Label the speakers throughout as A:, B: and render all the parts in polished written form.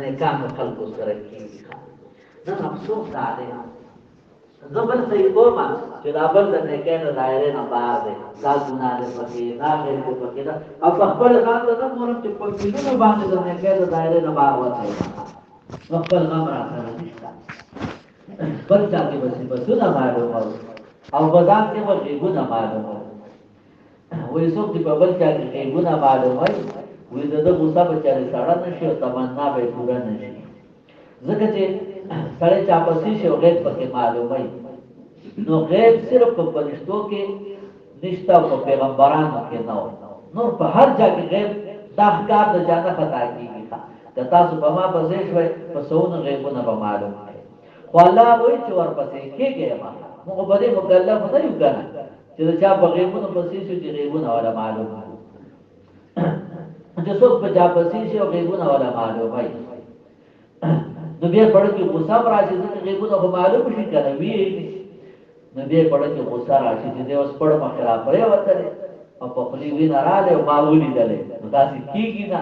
A: نیکانو خلقو سره کېږي. نن افسوس دا دی زه بل صحیح کومه چې دا بل د نیکۍ د دایرې نه بار دی، دا ګناه دی پکې، دا غیر دی پکې ده، او په خپل ځان ته نه ګورم چې په میلیونو باندې د نیکۍ د دایرې نه بار وتی، نو خپل غم را سره نشته. بل چا کې به صفتونه معلومه او په ځان کې به غیبونه معلومه وایي څوک چې په بل چا کې غیبونه معلومه وایي د ده غوسه به چارې سړه نه شي او تمنا به یې پوره نه شي، ځکه چې سړی چاپسی شي او غیب پکې معلومه نو غیب صرف په فرشتو کې نشته او په پیغمبرانو کې نه و، نور په هر جا کې غیب دا ښکار د چا نه خطا کېږي. که تاسو په ما پسې شوئ په سوونه غیبونه به معلوم کړئ، خو الله وایي چې ورپسې کېږئ ما موږ په دې مکلف نه یو که نه چې د چا په غیبونو پسې شو چې غیبونه وله معلوم چې څوک په چا پسې شي او غیبونه وله معلوموي نو بیا پړه کې غوسه راشي، ځکه غیبونه خو معلوم شي که نه وي نو بیا پړه کې غوسه راشي چې دی اوس پړه مخې را پرې وتلې او په خولې وینه راغلې او ما ولیدلې، نو داسې کېږي نه.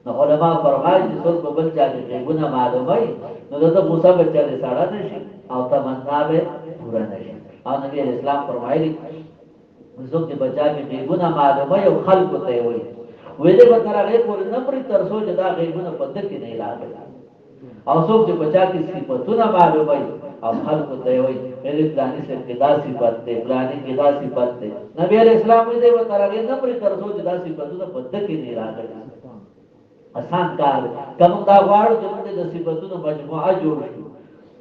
A: نو علما فرمایي چې څوک په بل چا کې غیبونه معلوموي نو د ده غوسه به چرې سړه نه شي او تمنا به پوره نه شي. او نبي اسلام فرمایلي څوک چې په چا کې غیبونه معلوموي او خلکو ته یې وایي وایي دی به تر هغې پورې نه مري تر څو چې دا غیبونه په ده کې نه راغلي، او څوک چې په چا کې صفتونه معلوموي او خلکو ته یې وایي فلاني صاحب کې دا صفت دی، فلاني کې دا صفت دی، نبي علیه السلام وایي دی به تر هغې نه مري تر څو چې دا صفتونه په ده کې نه راغلي. آسان کار دی که موږ دا غواړو چې موږ د صفتونو مجموعه جوړ شو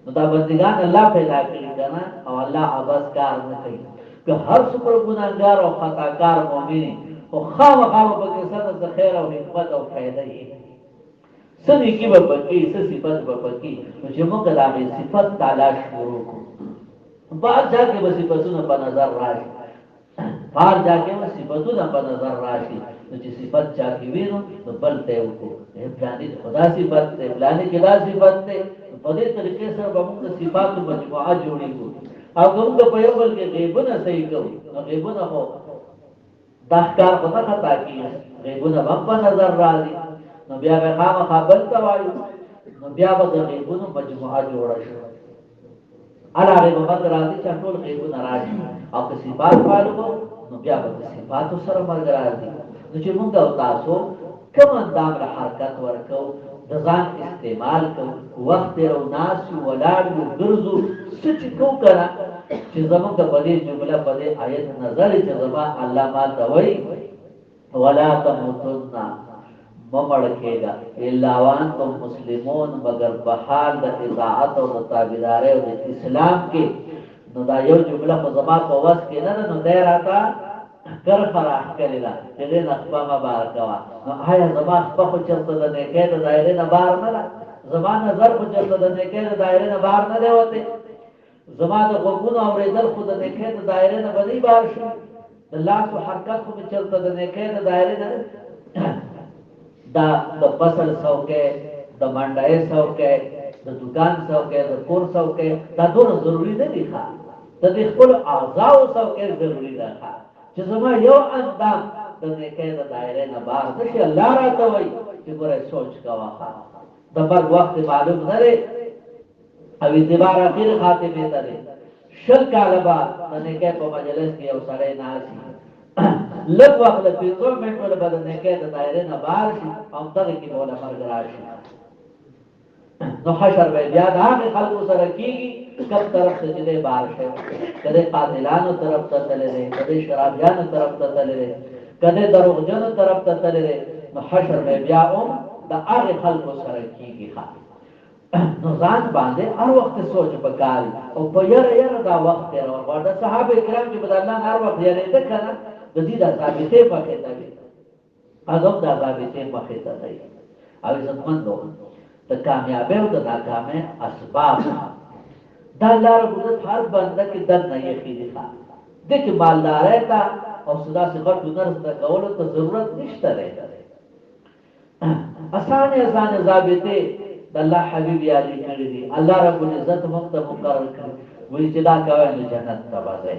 A: نو دا بندګان الله پیدا کړي که نه، او الله عبث کار نه کوي. که هر څومره ګناهګار او خطاکار مؤمن خو خامخا به پکې څه نه څه خیر او حکمت او فایده وي، څه نیکي به پکې، څه صفت به پکې، نو چې موږ د هغې صفت تلاش شروع کړو په هر چا کې به صفتونه په نظر راشي، په هر چا کې به صفتونه په نظر راشي، نو چې صفت چا کې وي نو بل ته یې وکړو فلاني کې خدا صفت دی، فلاني کې دا صفت دی. په دې طریقې سره به موږ د صفاتو مجموعه جوړېږو. او که موږ په یو بل کې غیبونه صحیح کوو نو غیبونه خو دا ښکار خو نه خطا کېږي، غیبونه به هم په نظر راځي، نو بیا به خامخا بل ته وایو، نو بیا به د غیبونو مجموعه جوړه شو. هر هغې به بد راځي چې ټول غیبونه راشي، او که صفات معلومو نو بیا به د صفاتو سره مرګ راځي. نو چې موږ او تاسو کوم اندام له حرکت ورکو، د ځان استعمال کوو، وخت یې رو ناست یو ولاړ یو ګرځو څه چې کوو که نه چې زموږ د په دې جمله په دې آیت نظر چې زما الله ما ته وایي ولا تموتن مه مړه کېږه الا وانتم مسلمون مګر په حال د اطاعت او د تابعدارۍ او د اسلام کې. نو دا یو جمله خو زما په وس کې نه ده، نو دی راته کرخه راښکلې ده چې دې نه خپه مه بار کوه. نو آیا زما خپه خو چېرته د نیکۍ د دایرې نه بار نه ده؟ زما نظر خو چېرته د نیکۍ د دایرې نه بار نه دی وتی؟ زما د غوږونو اورېدل خو د نیکۍ د دایرې نه به نه بار شي؟ د لاسو حرکت خو مې چېرته د نیکۍ د دایرې نه دا د فصل څوکۍ، د منډۍ څوکۍ، د دکان څوکۍ، د کور څوکۍ، دا دونه ضروري نه دي ښه، د دې خپلو اعضاو څوکۍ ضروري ده ښه چې زما یو اندام د نیکۍ د دایرې نه بار نه شي. الله راته وایي چې ګوره سوچ کوه ښه د مرګ وخت معلوم نه دی او اعتبار اخر خاتمې ته دی. 20 کاله به د نیکۍ په مجلس کې یو سړی ناست وي، لږ وخت له 15 منټو به د نیکۍ د دایرې نه بار شي او دغې کې به له مرګ راشي. نو حشر به بیا د هغې خلکو سره کېږي کوم طرف ته چې دی بار شوی، که دی قاتلانو طرف ته تللی دی، که دی شرابیانو طرف ته تللی دی، که دی دروغجنو طرف ته تللی دی، نو حشر به بیا هم د هغې خلکو سره کېږي. نو ځان باندې هر وخت سوچ پکار او په یره دا وخت تېرول غواړي. د صحابه کرام چې په د الله نه هر وخت یېرېده که نه د دې د ثابتې مخې ته وي، هغه هم د ثابتې مخې ته دی. او عزتمندو د کامیابۍ او د ناکامۍ اسباب دا الله رب العزت هر بنده کې دننه ایښي دي. دې کې مالدارۍ ته او داسې غټ هنر زده کولو ته ضرورت نشته دی. اسانې ضابطې د الله حبیب یادې کړي دي، الله رب العزت موږ ته مقرر کړي، وایي چې دا کوئ نو جنت ته به ځئ.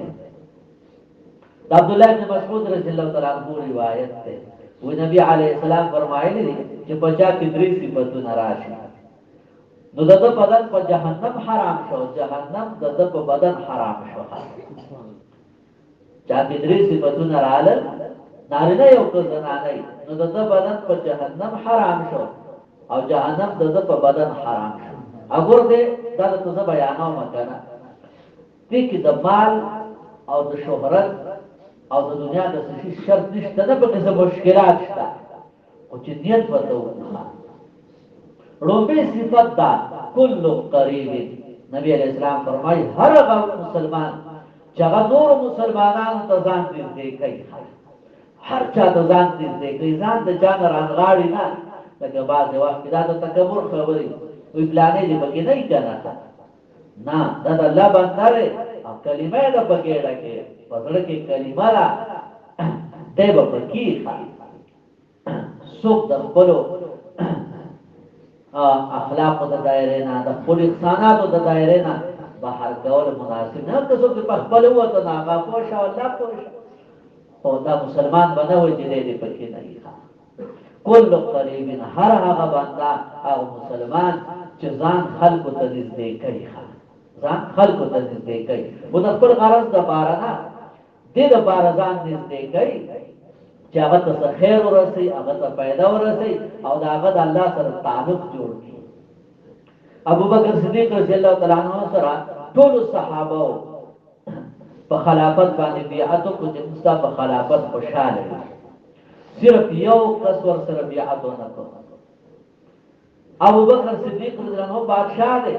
A: د عبدالله بن مسعود رضی الله تعالی عنه روایت دی، وایي نبي علیه السلام فرمایلي دي چې بچا کې درې صفاتونه راشي نو د بدن په جهنم حرام شو جهنم د په بدن حرام شو چا کې درې صفاتونه رااله نارینه یو کو زنانه نو د بدن په جهنم حرام شو او جهنم د په بدن حرام شو اگر دې دا ته بیانو مکنه دې کې د مال او د شهرت او د دنیا د څه شرط نشته نه په څه مشکلات شته او چې نیت ورته وکړه روبه صفات دا کل قریب نبی علیہ السلام فرمایي هر هغه مسلمان چې هغه نور مسلمانانو ته ځان دې کوي هر چا ته ځان دې کوي ځان د جان رانغاړي نه لکه بعض وخت دا د تکبر خبرې وی پلانې دې پکې نه کېږي نه دا د الله باندې او کلمه ده پکې راکې پدړه کې کلمه را دې پکې سوق د خپل اخلاق د دایره نه د خپل احسانات د دایره نه بهر کول مناسب نه که څوک په خپل وته نه هغه پوښ او الله پوښ او دا مسلمان بنوي چې دې پکې نه ښه کل قریب هر هغه بندا او مسلمان چې ځان خلکو ته نږدې کوي ځان خلکو ته نږدې کوي په خپل غرض د بارا نه دې د بارا ځان نږدې کوي چې هغه ته خیر ورسي هغه ته پیدا ورسي او دا هغه د الله سره تعلق جوړ کړي ابو بکر صدیق رضی الله تعالی عنہ سره ټول صحابه په خلافت باندې بیعت کو چې مصطفی په خلافت خوشاله صرف یو کس ور سره بیعت نه کو ابو بکر صدیق رضی الله عنه بادشاہ دی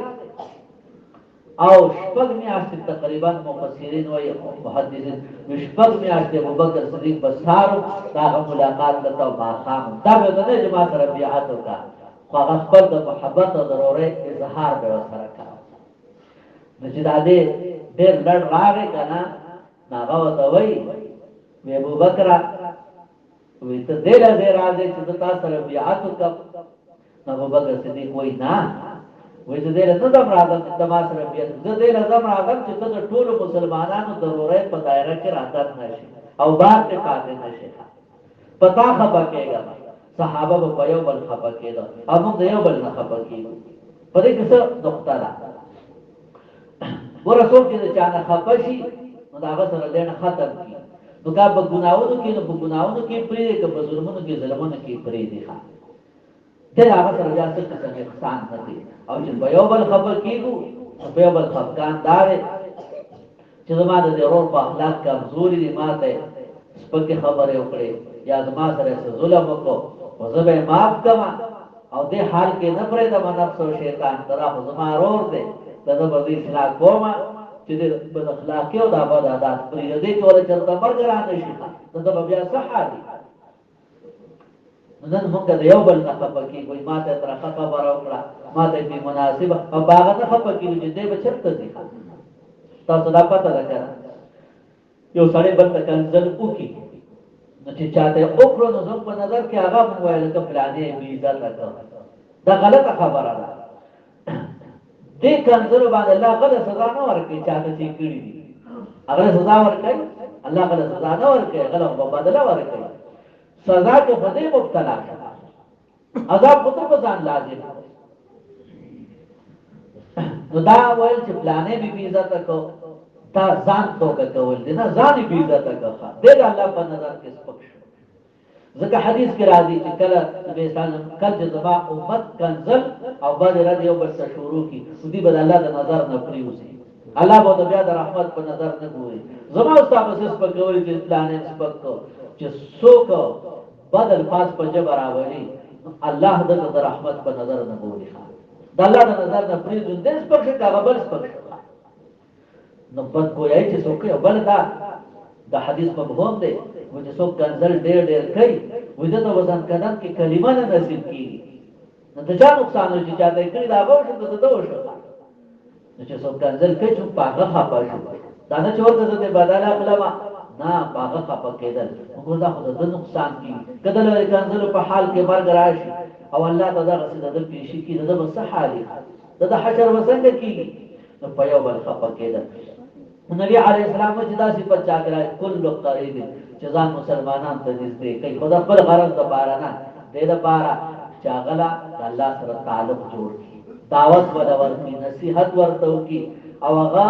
A: او شپږ میاشتې تقریبا مفسرین وایي محدثین شپږ میاشتې ابو بکر صدیق بسارو دا ملاقات کته او ماقام دا به د جماعت سره بیعت وکړه خو هغه خپل د محبت او ضرورت اظهار به سره کړ نو چې دا دې ډېر لړ راغی کنه هغه وته وایي ابو بکر وی ته دې له دې راځي چې تاسو سره بیعت وکړه ابو بکر صدیق وایي نه وې دې له نظم راځم چې ما سره بیعت دې له نظم راځم چې د ټول مسلمانانو ضرورت په دایره کې راځي نشي او بار ته پاتې نشي پتا خبر کېږي صحابه په یو بل خبر کېده او موږ یو بل نه خبر کېږو په دې کې څه نقطه ده ورسول چې چا نه خبر شي نو دا سره لنه ختم کی نو کا په ګناوونو کې نو په ګناوونو کې پرې کې په ظلمونو کې ظلمونو کې پرې دي ښه دا هغه سره بیا څه څه احسان نه دي او چې په یو بل خبر کېږو په یو بل خفقان دار چې زما د ضرور په اخلاق کمزوري دي ماته سپکه خبره وکړي یا زما سره ظلم وکړو او زه به معاف کما او دې حال کې نه پرې د نفس او شیطان طرف زما رور دي دا به دې اصلاح کوما چې د بد اخلاقي او د بد عادت پرې دې ټول چرته مرګ را نه شي دا به بیا صحه دي نن موږ د یو بل نه خبر کې کوئی ماته تر خبر وکړه ماته به مناسبه او باغ نه خبر کې چې دې به چرته دي تاسو دا پته ده یو سړی بل ته کنځل وکي نو چې چاته وکړو نو زموږ په نظر کې هغه موبایل کې پلانې وی عزت راکړه دا غلطه خبره ده دې کنځل باندې الله غلط سزا نه ورکړي چاته چې کړی دي هغه سزا ورکړي الله غلط سزا نه ورکړي غلط په بدله ورکړي سزا کې خدای مبتلا عذاب خطر په ځان لازم نو دا وایي چې پلانې به عزت کو تا ځان توګه کول دي نه ځان به عزت کوه دې الله په نظر کې سپک شو ځکه حدیث کې راځي چې کله نبی سلام کله زما امت کنزل او بعد را یو بل څه شروع کی دې بل الله د نظر نه پریوزي الله به بیا د رحمت په نظر نه ګوري زما استاد سپک کول دي پلانې سپک کو چې څوک بدل پاس په جبر راوړي الله د رحمت په نظر نه ګوري د الله د نظر نه پریوزي دې سپک څه هغه بل سپک نو بد کوی چې څوک بل دا د حدیث په مفهوم دی چې څوک کنزل ډېر ډېر کوي وځه ته وزن قدم کې کلمه نه نصیب کیږي نو د چا نقصان چې چا دې کړی دا به شو ته دوه شو نو چې څوک کنزل کوي چې پاغه خپه شو دا نه چې ورته دې بداله علماء نه پاغه خپه کېدل موږ دا خو د نقصان کیږي کله له کنزل په حال کې مرګ راشي او الله تعالی رسول د پیشي کې د صحالي د حشر وسنګ کیږي نو په یو بل خپه کېدل نبی علیہ السلام چې دا صفات چا کړای کل قریب چې ځان مسلمانان ته نږدې کوي خدا خپل غرض د بارا نه دې د بارا چې هغه له الله سره تعلق جوړ کړي، دعوت ولا ورکړي، نصیحت ورته وکړي او هغه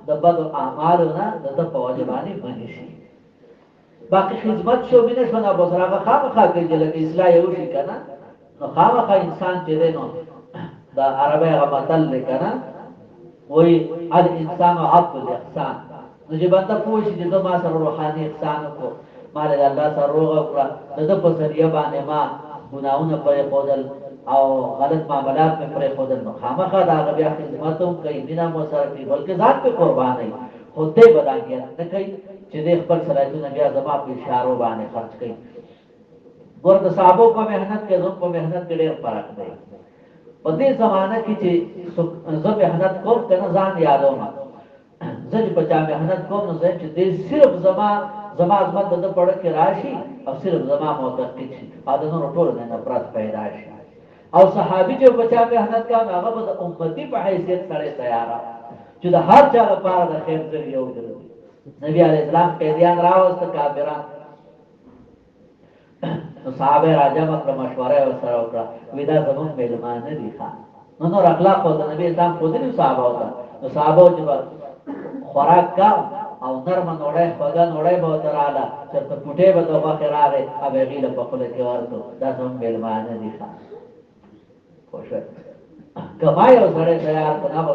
A: د بد اعمالو نه د په وجه باندې باندې شي. باقي خدمت شو بینه شو نه بوسره هغه خامخا کوي چې لکه اصلاح یو شي کنه، نو خامخا انسان چې دی نو دا عربی هغه متل دی کنه، وایي الانسان عبد الاحسان. نو چې بنده پوه شي چې زه ما سره روحاني احسان وکړو، ما له الله سره روغه وکړه، د ده په ذریعه باندې ما ګناهونه پرېښودل او غلط معاملات مې پرېښودل، نو خامخا د هغه بیا خدمت هم کوي، مینه مو سره کوي، بلکې ځان پې قربانوي، خو دی به دا نیت نه کوي چې دی خپل صلاحیتونه بیا زما په اشارو باندې خرڅ کوي. ګوره د صحابو په محنت کې زموږ په محنت کې ډېر فرق دی. په دې زمانه کې چې زه محنت کوم که نه ځان یادوم، زه چې په چا محنت کوم نو زه چې دی صرف زما عظمت د ده پړه کې راشي او صرف زما معتقد شي او د نورو ټولو نه نفرت پیدا شي. او صحابي چې په چا محنت کوم هغه به د امتي په حیثیت سره تیاره چې د هر چا لپاره د خیر ذریعه وګرځي. نبی علیه السلام قیدیان راوسته کافران، نو صحابه راجمع کړه، مشوره ورسره وکړه، وایي دا زموږ میلمانه دي ښه. نو نور اخلاق خو د نبي اسلام ښودلي صحابو ته، نو صحابو چې به خوراک کا او نرمه نوړی خوږه نوړی به ورته راغله، چېرته پوټۍ به د غوښې راغی او هغې له په خوله کې ورکړو، دا زموږ میلمانه دي ښه. پوه شوې؟ که ما یو سړی تیار کړو نه به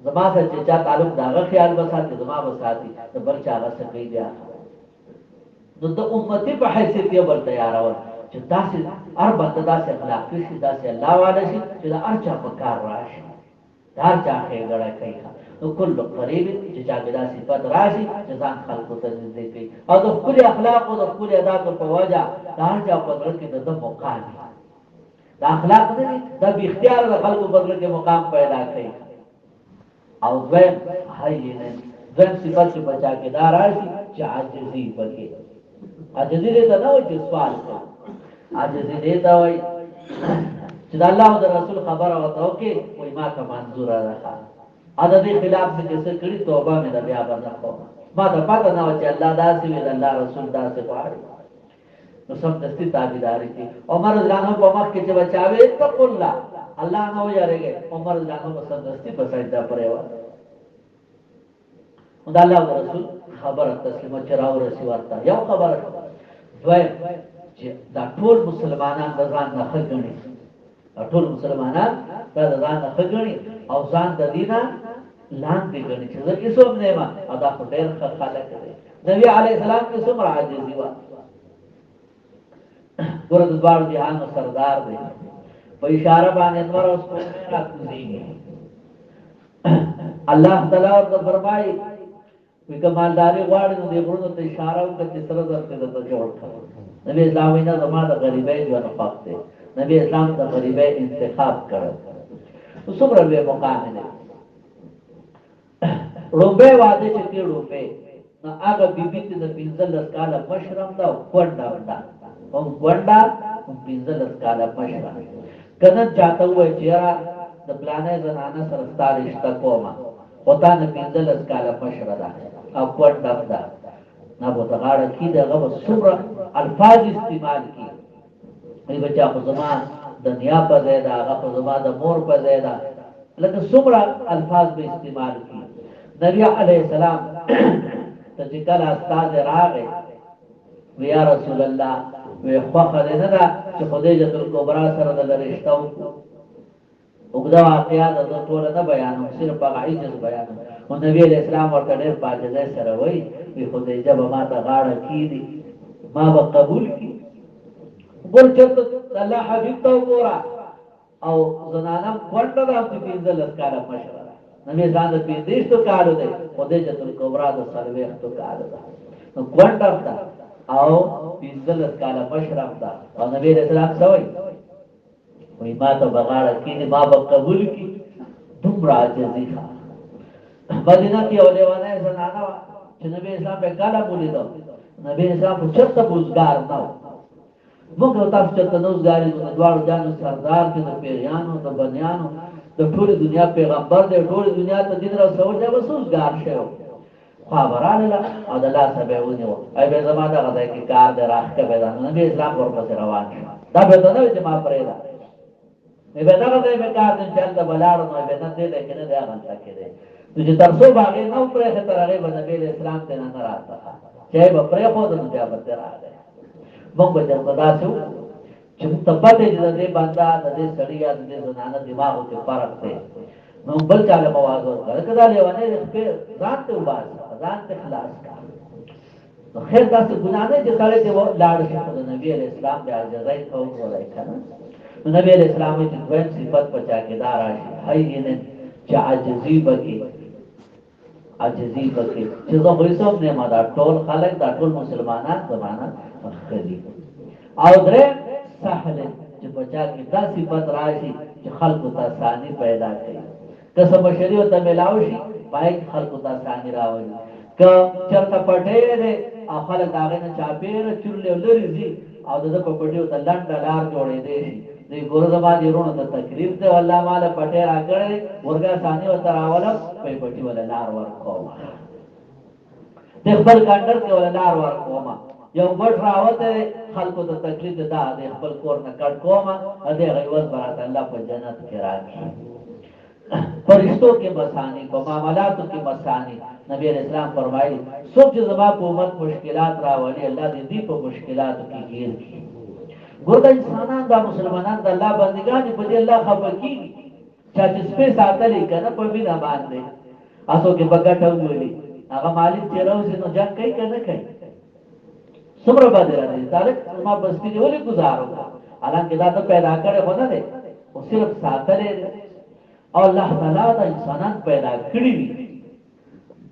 A: زما سره چې چا تعلق د هغه خیال به ساتي، زما به ساتي، د بل چا هغه څه کوي بیا. نو د امتي په حیثیت یې بل تیارول چې داسې هر بنده داسې اخلاقي شي، داسې الله والا شي چې د هر چا په کار راشي، د هر چا ښېګړه کوي. نو کل قریب چې چا کې دا صفت راشي چې ځان خلکو ته نږدې کوي او د ښکلي اخلاقو د ښکلي اداتو په وجه د هر چا په زړه کې د ده مقام وي. دا اخلاق نه دي، دا بې اختیاره د خلکو په زړه کې مقام پیدا کوي. او دویم دویم صفت چې په چا کې دا راشي چې عاجزي پکې. عاجزي دې ته نه وایي چې سوال کوي، عاجزي دې ته وایي چې د الله او د رسول خبره ورته وکړي، وایي ما ته منظوره ده ښه، د دې خلاف مې چې څه کړي توبه مې ده بیا به نه کوم. ما ته پته نه وه چې الله داسې وي، د الله رسول داسې غواړي، نو سمدستي تابعداري کوي. عمر رضی الله عنه په مخ کې چې به چا وایي اتقوا الله، الله نه ویریږي، عمر رضی الله عنه به سمدستي په سجده پرېوت. نو د الله او د رسول خبره تسلیمه چې راورسي ورته یو خبره شوه. دویم چې دا ټول مسلمانان د ځان نه ښه ګڼي، ټول مسلمانان دا د ځان نه ښه ګڼي او ځان د دې نه لاندې ګڼي چې زه هېڅ هم نه یم، او دا خو ډېر ښه خلک دی. نبي علیه السلام کې څومره عاجزي وه. ګوره د دواړو جهانو سردار دی، په اشاره باندې انور او سپوږمۍ راکوزېږي. الله تعالی ورته فرمایي وایي که مالداري غواړې نو دې غرونو ته اشاره وکړه چې سره درته درته جوړ کړه. نبي اسلام وایي نه، زما د غریبۍ ژوند خوښ دی. نبي اسلام د غریبۍ انتخاب کړی. نو څومره لوی مقام دی. روپۍ واده چې کې روپۍ، نو هغه بیبي چې د 15 کاله مشره هم ده او کونډه هم ده، هم کونډه هم 15 کاله مشره. که نن چاته ووایي چې یاره د پلانۍ زنانه سره ستا رشته کومه، خو تا نه 15 کاله مشره ده او کونډه هم ده، نه به ورته غاړه کېږدي، هغه به څومره الفاظ استعمال کړي. وایي بچا خو زما د نیا په ځای ده، هغه خو زما د مور په ځای ده، لکه څومره الفاظ به استعمال کړي. نبی علیه السلام ته چې کله استاد راغی، وی یا رسول الله، وی خوښه دې نه ده چې خدیجة الکبرا سره د رشته وکړو. اوږده واقعه ده، زه ټوله نه بیانوم، صرف هغه عجز بیانوم. خو نبي علیه السلام ورته ډېر په عاجزۍ سره وایي، وی خدیجه به ما ته غاړه کېږدي، ما به قبول کړي. ګور چېرته د الله حبیب ته وګوره، او زنانه کونډه ده، هم د 15 کاله مشره ده. نبي اسلام د 35 کالو دی، خدیجة الکبرا د 40 کالو ده، نو کونډه هم ده او 15 کاله مشره هم ده. او نبي علیه السلام څه وایي؟ وایي ما ته به غاړه کېږدي، ما به قبول کړي. دومره عاجزي ښه. مدینه کې یو لیونۍ زنانه وه چې نبي اسلام به کله ولیده. نبي اسلام خو چېرته بوزګار نه و. موږ او تاسو چېرته نه اوسګار یو، د دواړو جانو سردار دی، د پیریانو د بنیانو د ټولې دنیا پیغمبر دی، ټولې دنیا ته دین رسول دی، بس اوسګار شوی. خبرانه او د الله سبه ونیو ای به زما د غځای کې کار دراخ کې به نبی اسلام ورپسې روان شو دا به نه چې ما پرې دا ای به دا غځای به کار دې چل د بلاړو نو به نه دې کې نه دا غلطه کړي چې ترڅو باغې نو پرې ته هغه به نبی اسلام ته نه راځه چې به پرې خو د مجابت راځي موږ به خدا سو چې تبته دې باندې د دې سړیا د دې زنانه دماغو کې فرق دی نو بل چاله موازو کړه لیوانه دې ځان ته وباس ځان ته خلاص کا نو خیر تاسو ګناه نه چې سره ته لاړ شي د نبی اسلام د اجازه ته ولای کنه نو نبی اسلام دې دویم صفات پچا کې دار راشي هاي نه چې عجزي بکی چې زه خو هیڅ نه ما دا ټول خلک دا ټول مسلمانان زمانہ خدي او درې سهل چې بچا کې دا صفات راشي چې خلق ته ثاني پیدا کوي کسه بشری او ته ملاوي پای خلق ته ثاني راوي ک چرته پټې دې خلک هغه نه چاپیر چورلې ولري او د په پټیو ته لنډ لار جوړې دي دې ګورزما دې رونو ته تکلیف دی والله مال پټې راکړې ورګه ثاني او تراوله په پټي ولا لار ورکو د خپل کاندر کې ولا لار ورکوما یو بټ راوته خلکو ته تکلیف ده د خپل کور نه کټ کوما دې غیوت برات الله په جنت کې راځي فرشتوں کے بسانی کو معاملاتوں کے بسانی نبی علیہ السلام فرمائی سب جو زبا کو امت مشکلات راولی اللہ دې دې په مشکلاتو کې گیر کی ګوردا انسانان دا مسلمانان د الله بندگان په دې الله خپکی چې سپه ساتلې کنه په بنا باندې اسو کې بغټ ویلي هغه مالک چې راوځي نو ځکه کوي کنه کوي څومره باندې راځي تاریخ ما بستی ولې گزارو حالانکه دا ته پیدا کړي خو نه ده او صرف ساتلې او الله تعالی دا انسانان پیدا کړی دي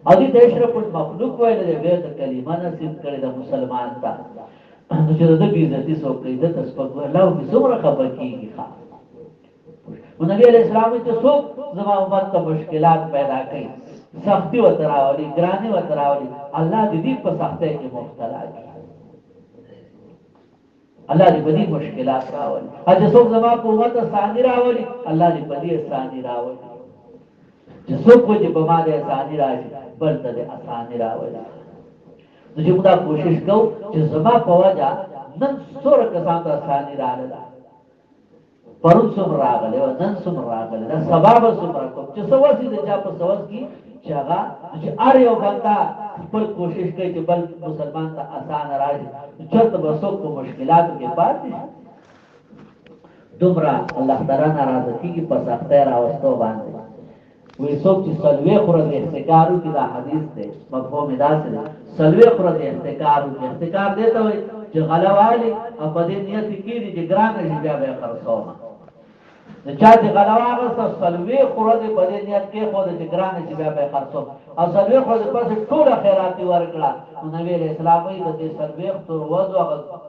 A: او دې اشرف المخلوق وایي د بیت کلمه نصیب کړی د مسلمان ته نو چې د دې عزت سو کوي د تسبق الله په څومره خبر کیږي ښا نبی علیہ السلام ته څوک زما امت ته مشکلات پیدا کړي سختی و تراولی ګرانی و تراولی الله دې په سختۍ کې مبتلا کړي الله دې په دې مشکلات راولي اځه څوک زما په امت ثاني راولي الله دې په دې ثاني راولي چې څوک چې په ما دې ثاني راشي بل ته دې ثاني راولي نو چې موږ کوشش کوو چې زما په وجه نن څوره کسان ته ثاني راغله پرون څوم راغله نن څوم راغله دا سبب څوم راکو چې سواسي دې چا په سواس کې چې هغه چې ار یو بندا خپل کوشش کوي چې بل مسلمان ته آسان راځي چرته به څوک په مشکلاتو کې پاتې دومره الله تعالی ناراضه کیږي په سختۍ راوستو باندې وې څوک چې سلوي خورد احتکارو کې دا حدیث دی مفهوم دا څه دی سلوي خورد احتکارو کې احتکار دی ته چې غلوالی او په دې نیت کې دي چې ګران شي بیا به خرڅوما د چا چې غلواغه سلوي خورد په دې نیت کې خو د ګران شي بیا به خرڅو او سلوي خورد پس ټول خیراتي ورکړه نو نبی رسول الله دې سلوي خور وځو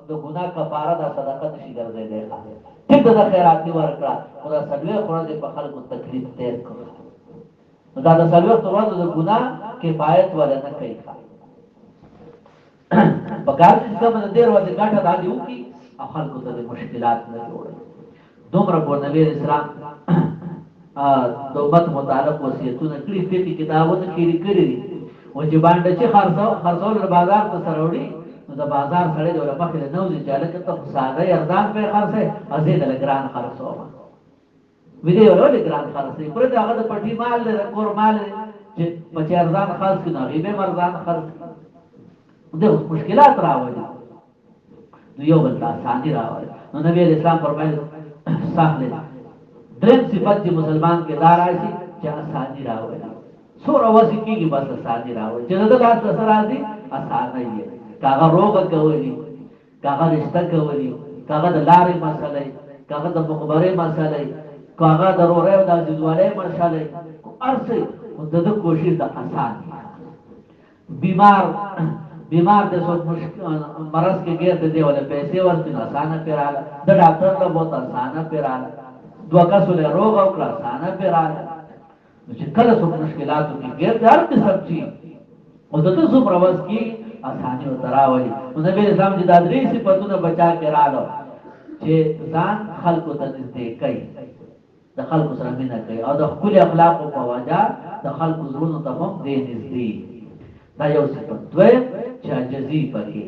A: د ګناه کفاره د صدقه شي ګرځېدل ټیک د خیراتي ورکړه خدا سلوي خورد په خلکو تکلیف تیر کړه دا د سلوي خورد د ګناه کفایت ولا نه کوي بګار چې کوم د ډیر وخت ګټه دا دیو کی خلکو ته مشکلات نه جوړي دومره په نبی اسلام د امت متعلق وصیتونه کړی په کتابونو کې لیکلي دي او چې باندې چې خرڅول بازار ته سروړي نو د بازار سره د مخې له نوځي چې لکه ته ساده ارزان په خرڅه ازید له ګران خرڅو ویډیو له ګران خرڅه پر دا هغه د پټي مال له کور مال چې په ارزان خرڅ کړي غیبه مرزان خرڅ د مشکلات راوړي نو یو بل ثاني راوړي نو نبی اسلام فرمایي ساخله دریم صفات چې مسلمان کې دار راشي چې ثاني راوړي سور اوسې کېږي بس ثاني راوړي چې دا لاس سره راځي اسانه یې کاغه روغ کوي کاغه رشتہ کوي کاغه د لارې مسلې کاغه د مخبرې مسلې کاغه د روړې د ځوالې مسلې ارسه د کوشش د آسان بیمار د څو مرض کې ګیر دی ولا پیسې ورته آسان پیراله د ډاکټر له بہت آسان پیراله دوه کسو له روغ او کړه آسان پیراله چې کله څو مشکلاتو کې ګیر د هر څه چی او دته څو پرواز کې آساني او تراولي نو نبی اسلام چې د درې صفاتونو بچا کې رااله چې ځان خلقو ته نږدې کوي د خلقو سره مینه کوي او د خپل اخلاق په وجه د خلقو زړونو ته هم دې نږدې دا یو صفت دویم چې عاجزي پکې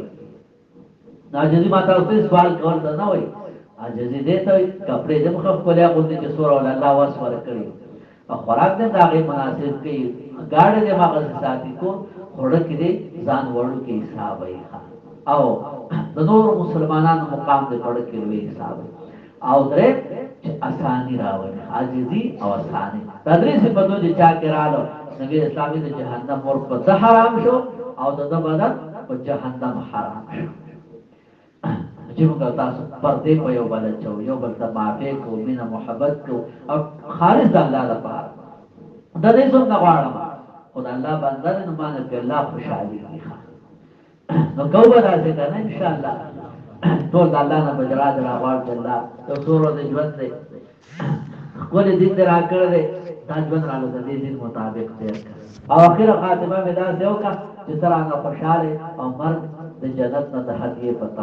A: عاجزي ما تاسو سوال کول دا نه وای عاجزي دې ته کپڑے دې مخ په لیا غوډه چې سور ول الله واس ورکړي او خوراک دې داغه مناسب کې گاډ دې ماغه ساتي کو وړه کې دې ځان وړو کې حساب وي او د نور مسلمانانو مقام دې وړه کې وي حساب او درې چې اساني راوړي عاجزي او اساني تدریس په دوه چا کې رااله نبی اسلامي د جهنم ور په حرام شو او د بدن په جهنم حرام شو چې موږ تاسو پر دې په یو بل چو یو بل ته معافي کو مینا محبت کو او خالص د الله لپاره د دې څنګه غواړم خدای الله بندر نو باندې په الله خوشالي نو کوبه راځي کنه ان شاء الله ټول د الله نه بجراد راغواړ الله ته سورو دې ژوند دې کولې دې راکړه دې دا ژوند رالو د دې مطابق تیر او اخر خاتمه مې دا دیو کا چې تر هغه خوشاله او مرګ د جنت نه د هدیه پتا